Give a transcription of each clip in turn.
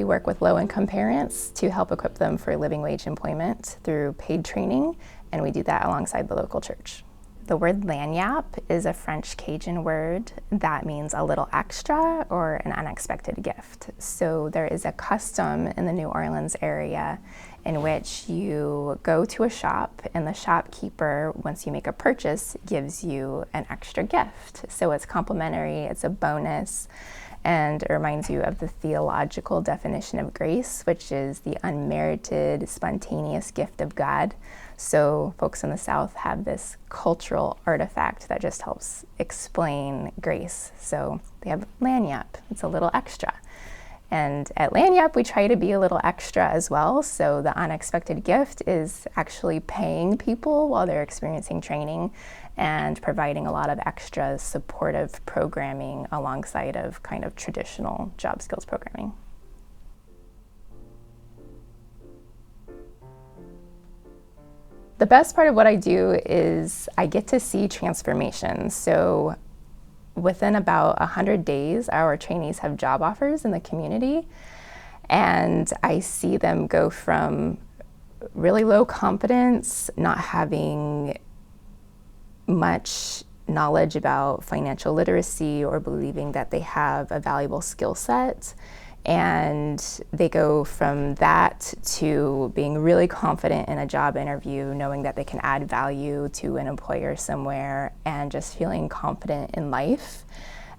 we work with low-income parents to help equip them for living wage employment through paid training, and we do that alongside the local church. The word Langiappe is a French Cajun word that means a little extra or an unexpected gift. So there is a custom in the New Orleans area in which you go to a shop and the shopkeeper, once you make a purchase, gives you an extra gift. So it's complimentary, it's a bonus, and it reminds you of the theological definition of grace, which is the unmerited, spontaneous gift of God. So folks in the South have this cultural artifact that just helps explain grace. So they have Langiappe, it's a little extra. And at Langiappe, we try to be a little extra as well. So the unexpected gift is actually paying people while they're experiencing training and providing a lot of extra supportive programming alongside of kind of traditional job skills programming. The best part of what I do is I get to see transformation. So within about 100 days, our trainees have job offers in the community, and I see them go from really low confidence, not having much knowledge about financial literacy or believing that they have a valuable skill set, and they go from that to being really confident in a job interview, knowing that they can add value to an employer somewhere, and just feeling confident in life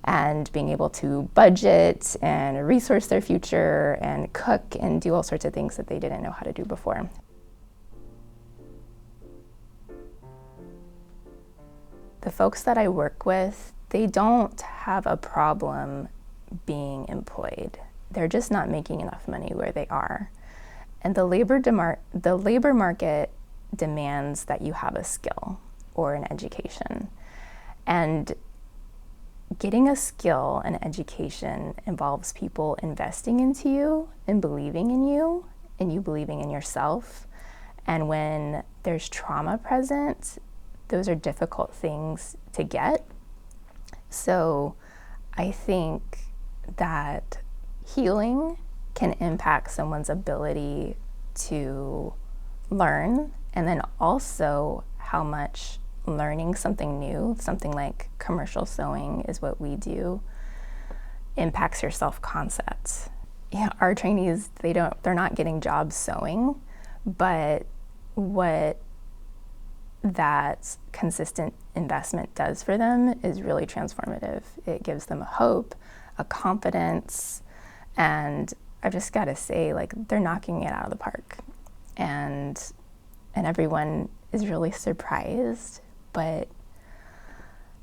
and being able to budget and resource their future and cook and do all sorts of things that they didn't know how to do before. The folks that I work with, they don't have a problem being employed. They're just not making enough money where they are. And the labor market demands that you have a skill or an education. And getting a skill and education involves people investing into you and believing in you, and you believing in yourself. And when there's trauma present, those are difficult things to get. So I think that healing can impact someone's ability to learn, and then also how much learning something new, something like commercial sewing is what we do, impacts your self-concept. Yeah, our trainees, they're not getting jobs sewing, but what that consistent investment does for them is really transformative. It gives them a hope, a confidence, and I've just got to say, like, they're knocking it out of the park. And everyone is really surprised, but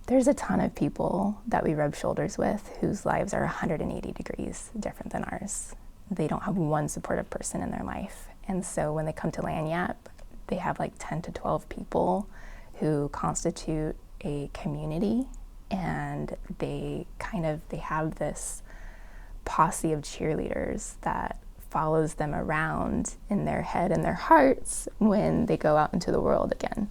there's a ton of people that we rub shoulders with whose lives are 180 degrees different than ours. They don't have one supportive person in their life. And so when they come to Langiappe, they have like 10 to 12 people who constitute a community, and they have this posse of cheerleaders that follows them around in their head and their hearts when they go out into the world again.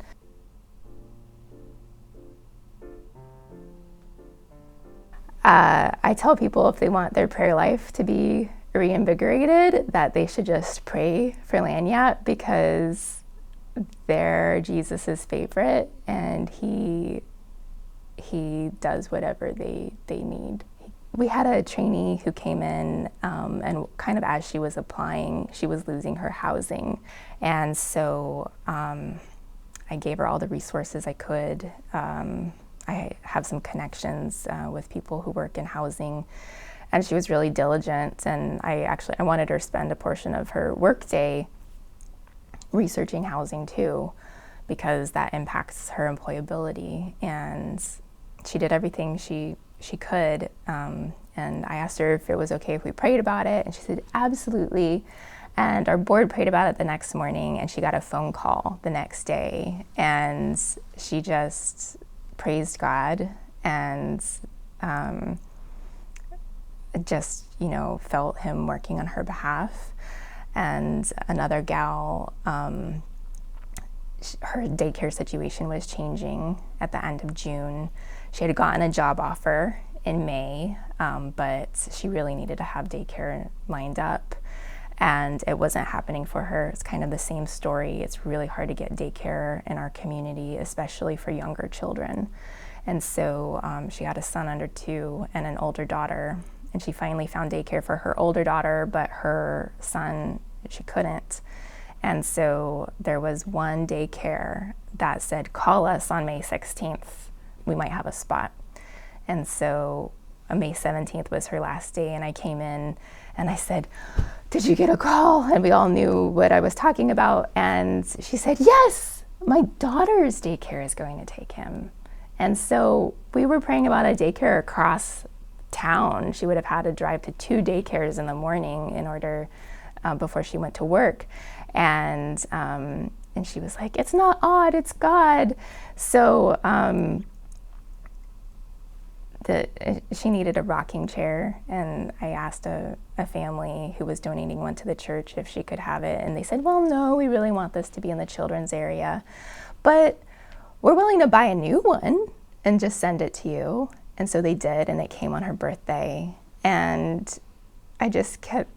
I tell people if they want their prayer life to be reinvigorated, that they should just pray for Langiappe, because they're Jesus's favorite, and he does whatever they need. We had a trainee who came in, and kind of as she was applying, she was losing her housing. And so I gave her all the resources I could. I have some connections with people who work in housing, and she was really diligent. And I wanted her to spend a portion of her workday researching housing too, because that impacts her employability. And she did everything she could, and I asked her if it was okay if we prayed about it, and she said absolutely. And our board prayed about it the next morning, and she got a phone call the next day, and she just praised God and just felt him working on her behalf. And another gal, her daycare situation was changing at the end of June. She had gotten a job offer in May, but she really needed to have daycare lined up. and it wasn't happening for her. It's kind of the same story. It's really hard to get daycare in our community, especially for younger children. And so she had a son under 2 and an older daughter, and she finally found daycare for her older daughter, but her son, she couldn't. And so there was one daycare that said, call us on May 16th. We might have a spot. And so May 17th was her last day, and I came in and I said, did you get a call? And we all knew what I was talking about. And she said, yes, my daughter's daycare is going to take him. And so we were praying about a daycare across town. She would have had to drive to 2 daycares in the morning in order, before she went to work. And she was like, it's not odd, it's God. So she needed a rocking chair, and I asked a family who was donating one to the church if she could have it, and they said, well, no, we really want this to be in the children's area, but we're willing to buy a new one and just send it to you. And so they did, and it came on her birthday, and I just kept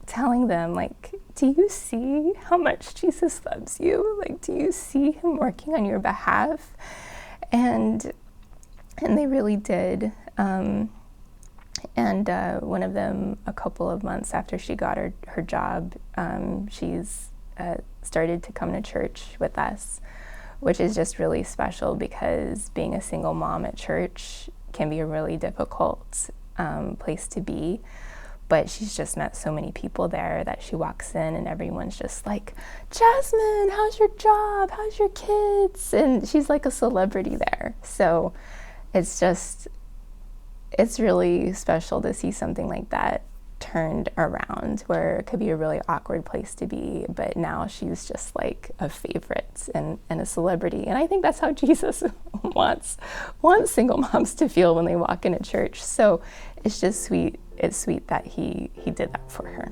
telling them, like, do you see how much Jesus loves you? Like, do you see him working on your behalf? And they really did. And one of them, a couple of months after she got her job, she's started to come to church with us, which is just really special, because being a single mom at church can be a really difficult place to be. But she's just met so many people there that she walks in and everyone's just like, Jasmine, how's your job? How's your kids? And she's like a celebrity there. So it's really special to see something like that turned around, where it could be a really awkward place to be, but now she's just like a favorite and a celebrity. And I think that's how Jesus wants single moms to feel when they walk into church. So it's just sweet. It's sweet that he did that for her.